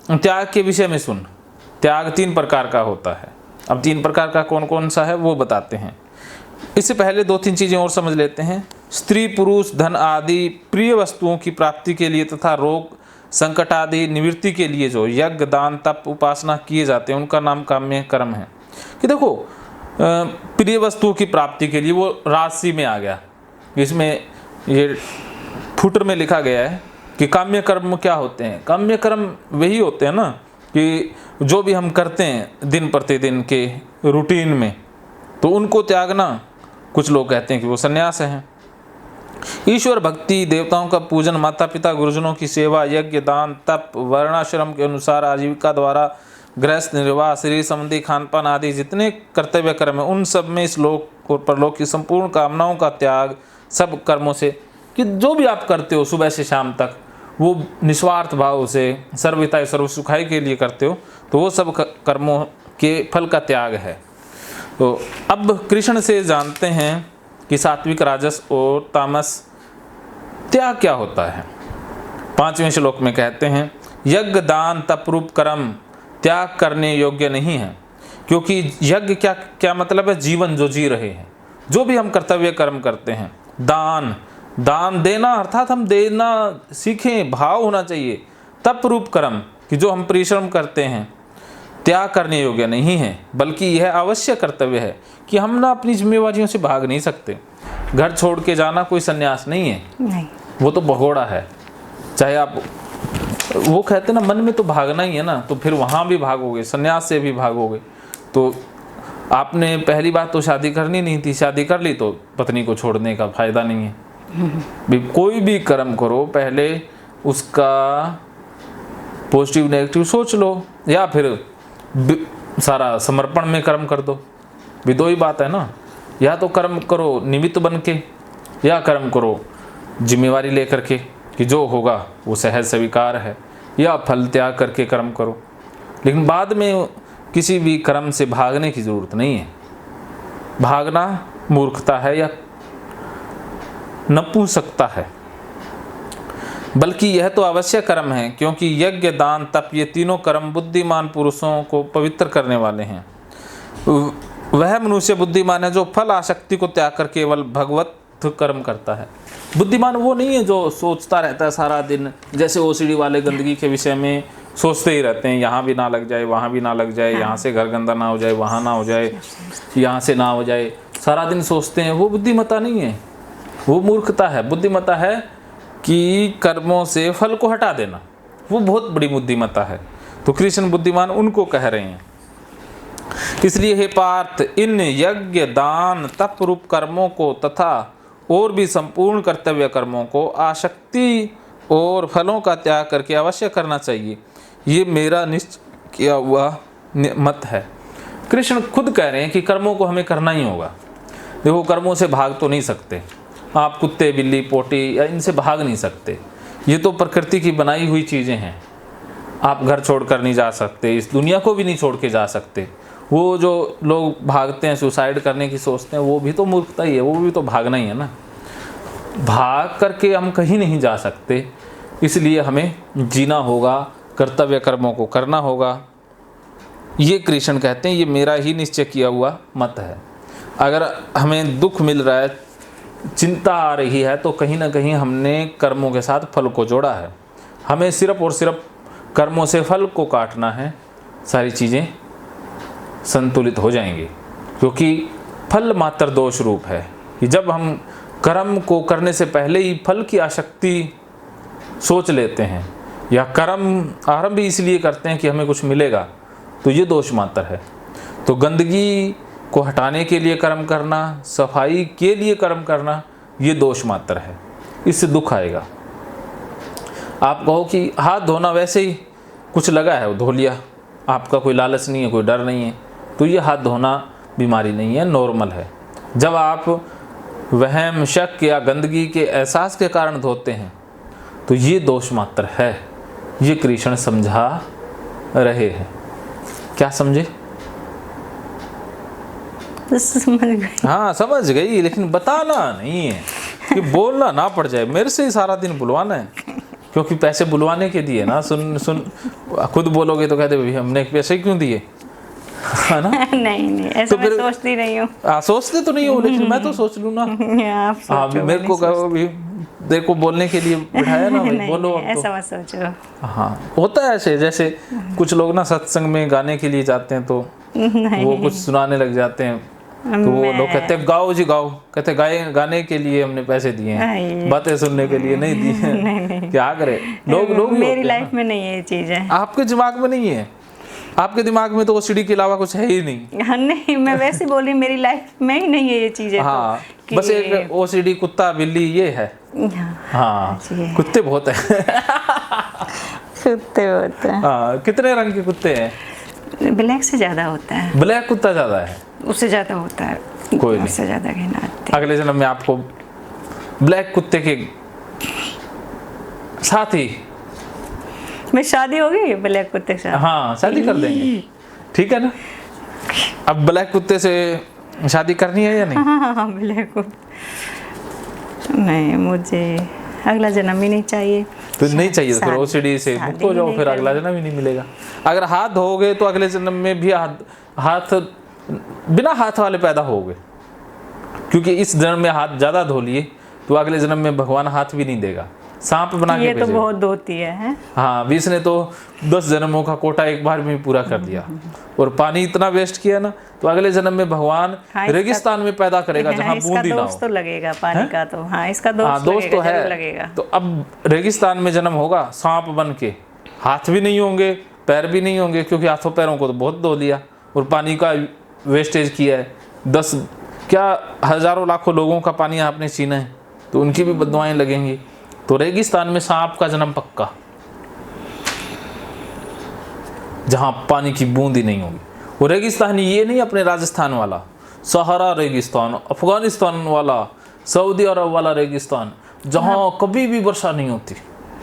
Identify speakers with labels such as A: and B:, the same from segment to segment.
A: त्याग के विषय में सुन। त्याग 3 प्रकार का होता है। अब 3 प्रकार का कौन कौन सा है वो बताते हैं। इससे पहले 2-3 चीजें और समझ लेते हैं। स्त्री पुरुष धन आदि प्रिय वस्तुओं की प्राप्ति के लिए तथा रोग संकट आदि निवृत्ति के लिए जो यज्ञ दान तप उपासना किए जाते हैं उनका नाम काम्य कर्म है। कि देखो प्रिय वस्तुओं की प्राप्ति के लिए वो राशि में आ गया। इसमें ये फुटर में लिखा गया है कि काम्य कर्म क्या होते हैं। काम्य कर्म वही होते हैं ना कि जो भी हम करते हैं दिन प्रतिदिन के रूटीन में, तो उनको त्यागना कुछ लोग कहते हैं कि वो संन्यास है। ईश्वर भक्ति, देवताओं का पूजन, माता पिता गुरुजनों की सेवा, यज्ञ दान तप, वर्णाश्रम के अनुसार आजीविका द्वारा गृहस्थ निर्वाह, शरीर संबंधी खानपान आदि जितने कर्तव्य कर्म है उन सब में इस लोक और परलोक की संपूर्ण कामनाओं का त्याग सब कर्मों से, कि जो भी आप करते हो सुबह से शाम तक वो निस्वार्थ भाव से सर्वहिताय सर्व सुखाय के लिए करते हो, तो वो सब कर्मों के फल का त्याग है। तो अब कृष्ण से जानते हैं कि सात्विक राजस और तामस त्याग क्या होता है। 5वें श्लोक में कहते हैं यज्ञ दान तप रूप कर्म त्याग करने योग्य नहीं है, क्योंकि यज्ञ क्या मतलब है, जीवन जो जी रहे हैं, जो भी हम कर्तव्य कर्म करते हैं। दान देना अर्थात हम देना सीखें, भाव होना चाहिए। तप रूप कर्म कि जो हम परिश्रम करते हैं त्याग करने योग्य नहीं है, बल्कि यह आवश्यक कर्तव्य है कि हम ना अपनी जिम्मेवारियों से भाग नहीं सकते। घर छोड़ के जाना कोई संन्यास नहीं है, नहीं। वो तो भगोड़ा है। चाहे आप वो कहते ना मन में तो भागना ही है ना, तो फिर वहाँ भी भागोगे, संन्यास से भी भागोगे। तो आपने पहली बात तो शादी करनी नहीं थी, शादी कर ली तो पत्नी को छोड़ने का फायदा नहीं है। भी कोई भी कर्म करो पहले उसका पॉजिटिव नेगेटिव सोच लो, या फिर सारा समर्पण में कर्म कर दो। भी 2 ही बात है ना, या तो कर्म करो निमित्त बन के, या कर्म करो जिम्मेवारी लेकर के कि जो होगा वो सहज स्वीकार है, या फल त्याग करके कर्म करो। लेकिन बाद में किसी भी कर्म से भागने की जरूरत नहीं है। भागना मूर्खता है या नपुंसकता है, बल्कि यह तो आवश्यक कर्म है, क्योंकि यज्ञ दान तप ये तीनों कर्म बुद्धिमान पुरुषों को पवित्र करने वाले हैं। वह मनुष्य बुद्धिमान है जो फल आसक्ति को त्याग कर केवल भगवत कर्म करता है। बुद्धिमान वो नहीं है जो सोचता रहता है सारा दिन, जैसे ओसीडी वाले गंदगी के विषय में सोचते ही रहते हैं, यहाँ भी ना लग जाए, वहाँ भी ना लग जाए, यहाँ से घर गंदा ना हो जाए, वहाँ ना हो जाए, यहाँ से ना हो जाए, सारा दिन सोचते हैं। वो बुद्धिमत्ता नहीं है, वो मूर्खता है। बुद्धिमत्ता है कि कर्मों से फल को हटा देना, वो बहुत बड़ी बुद्धिमत्ता है। तो कृष्ण बुद्धिमान उनको कह रहे हैं। इसलिए हे पार्थ, इन यज्ञ दान तप रूप कर्मों को तथा और भी संपूर्ण कर्तव्य कर्मों को आसक्ति और फलों का त्याग करके अवश्य करना चाहिए। ये मेरा निश्चय किया हुआ मत है। कृष्ण खुद कह रहे हैं कि कर्मों को हमें करना ही होगा। देखो कर्मों से भाग तो नहीं सकते आप, कुत्ते बिल्ली पोटी या इनसे भाग नहीं सकते। ये तो प्रकृति की बनाई हुई चीज़ें हैं। आप घर छोड़कर नहीं जा सकते, इस दुनिया को भी नहीं छोड़ के जा सकते। वो जो लोग भागते हैं, सुसाइड करने की सोचते हैं, वो भी तो मूर्खता ही है, वो भी तो भागना ही है ना। भाग करके हम कहीं नहीं जा सकते, इसलिए हमें जीना होगा, कर्तव्य कर्मों को करना होगा। ये कृष्ण कहते हैं ये मेरा ही निश्चय किया हुआ मत है। अगर हमें दुख मिल रहा है, चिंता आ रही है, तो कहीं ना कहीं हमने कर्मों के साथ फल को जोड़ा है। हमें सिर्फ और सिर्फ कर्मों से फल को काटना है, सारी चीज़ें संतुलित हो जाएंगी। क्योंकि फल मात्र दोष रूप है कि जब हम कर्म को करने से पहले ही फल की आसक्ति सोच लेते हैं, या कर्म आरंभ ही इसलिए करते हैं कि हमें कुछ मिलेगा, तो ये दोष मात्र है। तो गंदगी को हटाने के लिए कर्म करना, सफाई के लिए कर्म करना, ये दोष मात्र है, इससे दुख आएगा। आप कहो कि हाथ धोना वैसे ही कुछ लगा है वो धो लिया, आपका कोई लालच नहीं है, कोई डर नहीं है, तो ये हाथ धोना बीमारी नहीं है, नॉर्मल है। जब आप वहम शक या गंदगी के एहसास के कारण धोते हैं तो ये दोष मात्र है। ये कृष्ण समझा रहे हैं। क्या समझे?
B: समझ गई।
A: हाँ समझ गई, लेकिन बताना नहीं है कि बोलना ना पड़ जाए। मेरे से ही सारा दिन बुलवाना है क्योंकि पैसे बुलवाने के दिए ना, सुन खुद बोलोगे तो कहते भाई हमने पैसे क्यों दिए, है ना।
B: नहीं ऐसा मैं सोचती नहीं हूँ।
A: सोचते तो नहीं हो, लेकिन मैं तो सोच लूँ ना।
B: आप
A: मेरे को कहो भी, देखो बोलने के लिए बिठाया ना भाई, बोलो अब तो।
B: ऐसा मत सोचो।
A: हाँ होता है ऐसे, जैसे कुछ लोग ना सत्संग में गाने के लिए जाते हैं तो वो कुछ सुनाने लग जाते हैं, तो वो लोग कहते हैं गाओ जी गाओ, कहते गाने के लिए हमने पैसे दिए हैं, बातें सुनने के लिए नहीं दिए।
B: नहीं।
A: क्या करे लोग
B: मेरी लाइफ में नहीं है ये चीज है।
A: आपके दिमाग में नहीं है, आपके दिमाग में तो वो सीढ़ी के अलावा कुछ है ही नहीं।
B: हाँ नहीं, मैं वैसे बोली मेरी लाइफ में ही नहीं है ये चीजें।
A: हाँ
B: तो
A: बस एक ओसीडी, कुत्ता बिल्ली ये है। हाँ कुत्ते बहुत है।
B: कुत्ते बहुत है।
A: हाँ कितने रंग के कुत्ते हैं?
B: ब्लैक से ज्यादा होता है।
A: ब्लैक कुत्ता ज्यादा है?
B: उससे ज्यादा होता है,
A: कोई नहीं,
B: उससे ज्यादा घिन आती है।
A: अगले जन्म में आपको ब्लैक कुत्ते के साथ ही
B: मैं शादी होगी ब्लैक कुत्ते के साथ।
A: हाँ शादी कर देंगे, ठीक है ना। अब ब्लैक कुत्ते से शादी करनी है या नहीं?
B: हाँ ब्लैक कुत्ते नहीं, मुझे अगला जन्म ही नहीं चाहिए।
A: तो नहीं चाहिए तो फिर ओसीडी से मुक्त हो जाओ, फिर अगला जन्म ही नहीं मिलेगा। अगर हाथ धोगे तो अगले जन्म में भी हाथ बिना हाथ वाले पैदा होगे, क्योंकि इस जन्म में हाथ ज्यादा धो लिए तो अगले जन्म में भगवान हाथ भी नहीं देगा, सांप बना के
B: ये तो बहुत धोती है।
A: हाँ 20 ने तो 10 जन्मों का कोटा एक बार में पूरा कर दिया, और पानी इतना वेस्ट किया ना, तो अगले जन्म में भगवान रेगिस्तान में पैदा करेगा जहाँ बूंदी ना हो।
B: दोस्त तो लगेगा पानी का, तो हाँ इसका दोस्त
A: तो है
B: लगेगा।
A: तो अब रेगिस्तान में जन्म होगा सांप बन के, हाथ भी नहीं होंगे पैर भी नहीं होंगे, क्योंकि हाथों पैरों को तो बहुत धो लिया और पानी का वेस्टेज किया है। 10 क्या हजारों लाखों लोगों का पानी आपने छीना है, तो उनकी भी बददुआएं लगेंगी। तो रेगिस्तान में सांप का जन्म पक्का, जहां पानी की बूंद ही नहीं होगी। वो रेगिस्तान ये नहीं अपने राजस्थान वाला, सहारा रेगिस्तान, अफगानिस्तान वाला, सऊदी अरब वाला रेगिस्तान, जहां कभी भी वर्षा नहीं होती,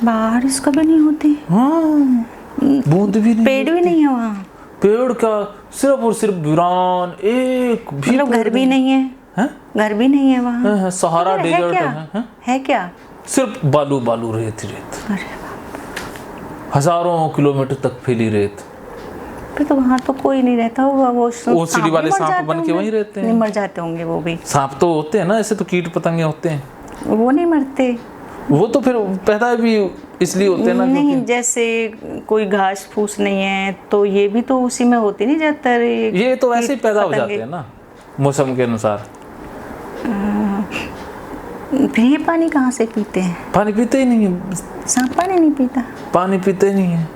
B: बारिश कभी नहीं होती।
A: हाँ बूंद भी नहीं,
B: पेड़ भी नहीं है वहाँ।
A: पेड़ क्या, सिर्फ और सिर्फ वीरान, एक भी
B: मतलब घर भी नहीं है, घर भी नहीं है वहाँ।
A: सहारा डेजर्ट
B: है क्या?
A: सिर्फ बालू बालू, रेत रेत, हजारों किलोमीटर तक फैली रेत।
B: फिर तो वहाँ तो कोई नहीं रहता होगा। वो
A: सीढ़ी वाले सांप बन के वहीं रहते हैं।
B: नहीं मर जाते होंगे वो भी।
A: सांप तो होते हैं ना, ऐसे तो कीट पतंगे होते हैं,
B: वो नहीं मरते।
A: वो तो फिर पैदा भी इसलिए होते हैं ना,
B: नहीं जैसे कोई घास फूस नहीं है तो ये भी तो उसी में होती नहीं जाता।
A: ये तो ऐसे ही पैदा हो जाते हैं ना मौसम के अनुसार।
B: फिर ये पानी कहाँ से पीते हैं?
A: पानी पीते ही नहीं है,
B: सांप पानी नहीं पीता,
A: पानी पीते ही नहीं है,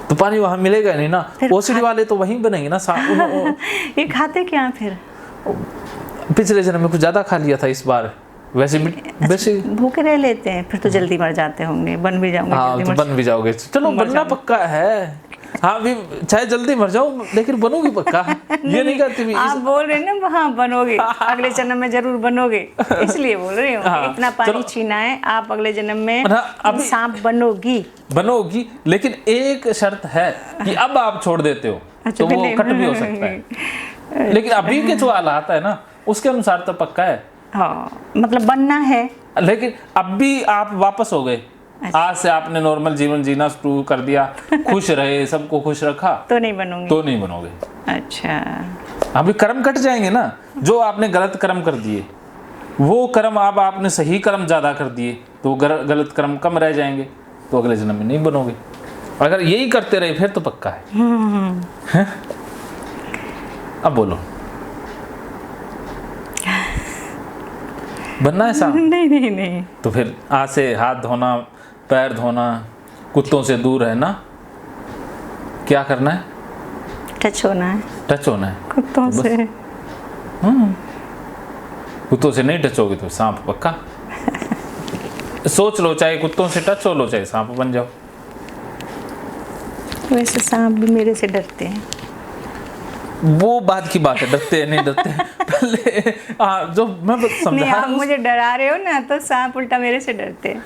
A: तो पानी वहाँ मिलेगा नहीं ना। ओसीडी वाले तो वहीं बनेंगे ना सांप।
B: ये खाते क्या फिर?
A: पिछले जन्म में कुछ ज्यादा खा लिया था, इस बार वैसे
B: भूखे रह लेते हैं, फिर तो जल्दी मर जाते होंगे, बन भी जाओगे।
A: हाँ तो बन भी जाओगे, चलो बनना पक्का है। हाँ भी चाहे जल्दी मर जाओ लेकिन बनोगी पक्का। ये नहीं करती भी।
B: आप बोल रहे हैं ना हाँ बनोगे, अगले जन्म में जरूर बनोगे, इसलिए बोल रही हूँ। हाँ, इतना पानी छीना है, आप अगले जन्म में सांप बनोगी। लेकिन एक शर्त है कि अब आप छोड़ देते हो तो वो कट भी हो सकता है, लेकिन अभी के जो हालात है ना उसके अनुसार तो पक्का है। हाँ मतलब बनना है,
A: लेकिन अब भी आप वापस हो गए। आज से आपने नॉर्मल जीवन जीना शुरू कर दिया, खुश रहे, सबको खुश रखा, तो नहीं बनोगे।
B: अच्छा
A: अभी कर्म कट जाएंगे ना, जो आपने गलत कर्म कर दिए वो कर्म अब आपने सही कर्म ज्यादा कर दिए तो गलत कर्म कम रह जाएंगे, तो अगले जन्म में नहीं बनोगे। अगर यही करते रहे फिर तो पक्का है। अब बोलो बनना है सांप?
B: नहीं।
A: तो फिर आज से हाथ धोना, पैर धोना, कुत्तों से दूर रहना, क्या करना है?
B: टच होना है कुत्तों से।
A: कुत्तों से नहीं टच होगी तो सांप पक्का। सोच लो, चाहे कुत्तों से टच हो लो चाहे सांप बन जाओ।
B: वैसे सांप भी मेरे से डरते हैं।
A: वो बात की बात है, डरते हैं नहीं डरते पहले जो मैं समझा।
B: आप मुझे डरा रहे हो ना तो सांप उल्टा मेरे से डरते हैं।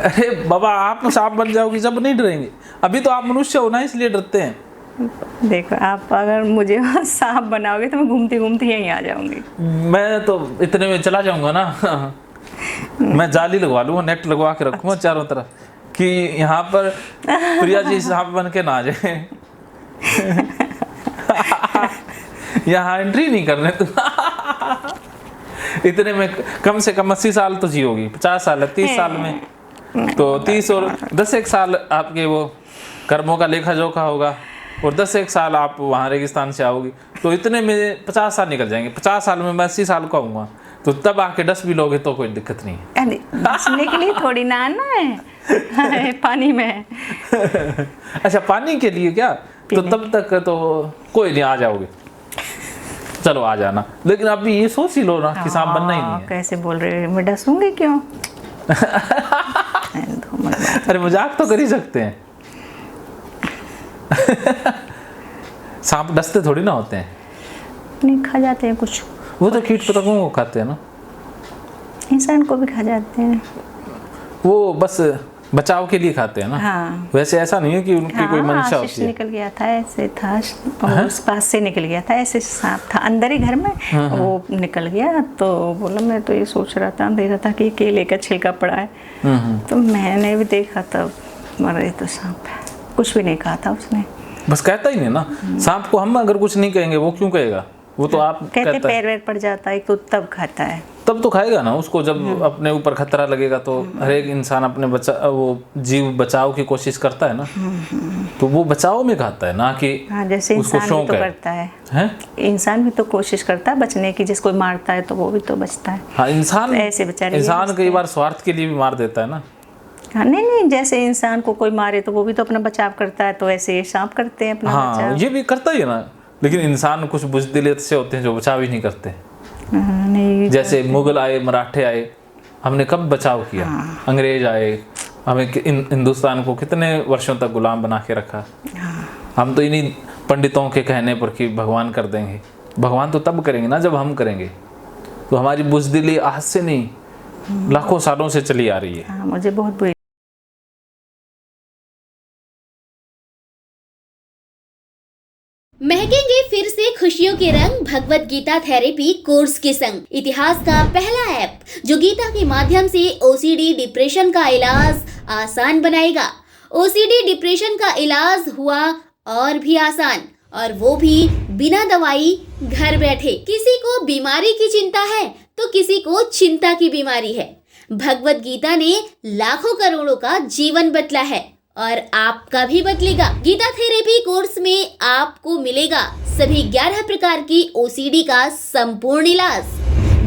A: अरे बाबा आप सांप बन जाओगी जब नहीं डरेंगे, अभी तो आप मनुष्य हो ना इसलिए डरते हैं।
B: देखो आप अगर मुझे सांप बनाओगे तो मैं घूमती घूमती यहीं आ जाऊंगी।
A: मैं तो इतने में चला जाऊंगा ना। मैं जाली लगवा लूँगा, नेट लगवा के रखूँगा चारों तरफ कि यहाँ पर प्रिया जी सांप बन के ना आ जाए। यहाँ एंट्री नहीं करने तुम। इतने में कम से कम 80 साल तो जियोगी, 50 साल है, 30 साल में तो 30 और 10 साल आपके वो कर्मों का लेखा जोखा होगा, और 10 साल आप वहाँ रेगिस्तान से आओगी, तो इतने में 50 साल निकल जाएंगे। 50 साल में मैं 80 साल का हूँगा, तो तब आके डस भी लोगे तो कोई दिक्कत नहीं है।
B: डसने के लिए थोड़ी ना आना है पानी में।
A: अच्छा, पानी के लिए क्या? तो तब तक तो कोई नहीं, आ जाओगे, चलो आ जाना। लेकिन अभी ये सोच ही लो ना कि सांप बनना ही नहीं है।
B: कैसे बोल रहे हो, मैं डसूंगी क्यों?
A: अरे मजाक तो कर ही सकते हैं। सांप डसते थोड़ी ना होते हैं।
B: नहीं, खा जाते हैं कुछ।
A: वो तो कीट पतंगों को खाते हैं ना,
B: इंसान को भी खा जाते हैं।
A: वो बस बचाव के लिए खाते हैं ना।
B: हाँ।
A: वैसे ऐसा नहीं है कि उनकी कोई मंशा होती है।
B: निकल गया था, ऐसे था, उस पास से निकल गया था, ऐसे सांप था अंदर ही घर में, वो निकल गया। तो बोला, मैं तो ये सोच रहा था, देख रहा था कि केले का छिलका पड़ा है, तो मैंने भी देखा, तब मरे तो सांप है, कुछ भी नहीं कहा था उसने।
A: बस कहता ही नहीं ना सांप को। हम अगर कुछ नहीं कहेंगे वो क्यों कहेगा? वो तो आप
B: कहते पैर वैर पड़ जाता है तो तब खाता है।
A: तब तो खाएगा ना उसको, जब अपने ऊपर खतरा लगेगा तो हर एक इंसान अपने वो जीव बचाव की कोशिश करता है ना, तो वो बचाव में खाता है ना कि
B: जैसे
A: उसको
B: इंसान भी तो करता है। इंसान भी तो कोशिश करता है बचने की, जिसको मारता है तो वो भी तो बचता है।
A: हाँ, इंसान
B: ऐसे बेचारे
A: इंसान कई बार स्वार्थ के लिए भी मार देता है ना।
B: हाँ, नहीं, जैसे इंसान को कोई मारे तो वो भी तो अपना बचाव करता है, तो ऐसे सांप करते हैं अपना बचाव।
A: ये भी करता ही है ना। लेकिन इंसान कुछ बुज़दिल से होते हैं जो बचाव ही नहीं करते।
B: नहीं,
A: जैसे मुगल आए, मराठे आए, हमने कब बचाव किया? अंग्रेज आए, हमें हिंदुस्तान को कितने वर्षों तक गुलाम बना के रखा। हम तो इन्हीं पंडितों के कहने पर कि भगवान कर देंगे। भगवान तो तब करेंगे ना जब हम करेंगे। तो हमारी बुज़दिली आज से नहीं, लाखों सालों से चली आ रही है।
B: मुझे बहुत बुरी।
C: महकेंगे फिर से खुशियों के रंग भगवत गीता थेरेपी कोर्स के संग। इतिहास का पहला ऐप जो गीता के माध्यम से ओसीडी डिप्रेशन का इलाज आसान बनाएगा। ओसीडी डिप्रेशन का इलाज हुआ और भी आसान, और वो भी बिना दवाई, घर बैठे। किसी को बीमारी की चिंता है तो किसी को चिंता की बीमारी है। भगवत गीता ने लाखों करोड़ों का जीवन बदला है और आपका भी बदलेगा। गीता थेरेपी कोर्स में आपको मिलेगा सभी 11 प्रकार की ओसीडी का संपूर्ण इलाज,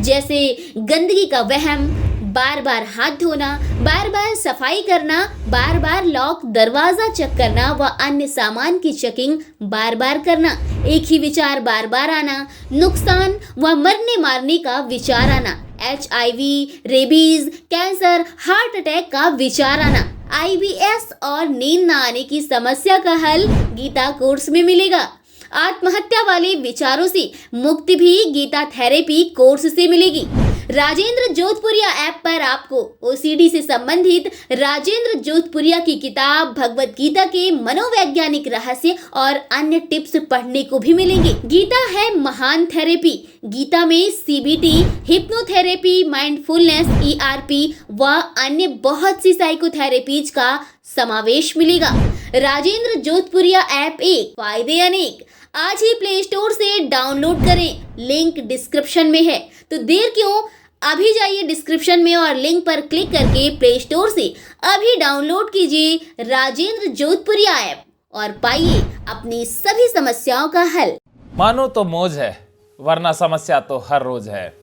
C: जैसे गंदगी का वहम, बार बार हाथ धोना, बार बार सफाई करना, बार बार लॉक दरवाजा चेक करना व अन्य सामान की चेकिंग बार बार करना, एक ही विचार बार बार आना, नुकसान व मरने मारने का विचार आना, HIV, rabies, cancer, heart attack का विचार आना, IBS और नींद न आने की समस्या का हल गीता कोर्स में मिलेगा। आत्महत्या वाले विचारों से मुक्ति भी गीता थेरेपी कोर्स से मिलेगी। राजेंद्र जोधपुरिया ऐप पर आपको ओसीडी से संबंधित राजेंद्र जोधपुरिया की किताब भगवत गीता के मनोवैज्ञानिक रहस्य और अन्य टिप्स पढ़ने को भी मिलेंगे। गीता है महान थेरेपी। गीता में CBT, हिप्नोथेरेपी, माइंडफुलनेस, ERP व अन्य बहुत सी साइकोथेरेपीज का समावेश मिलेगा। राजेंद्र जोधपुरिया ऐप एक, फायदे अनेक। आज ही प्ले स्टोर से डाउनलोड करें, लिंक डिस्क्रिप्शन में है। तो देर क्यों, अभी जाइए डिस्क्रिप्शन में और लिंक पर क्लिक करके प्ले स्टोर से अभी डाउनलोड कीजिए राजेंद्र जोधपुरिया ऐप और पाइए अपनी सभी समस्याओं का हल।
A: मानो तो मौज है, वरना समस्या तो हर रोज है।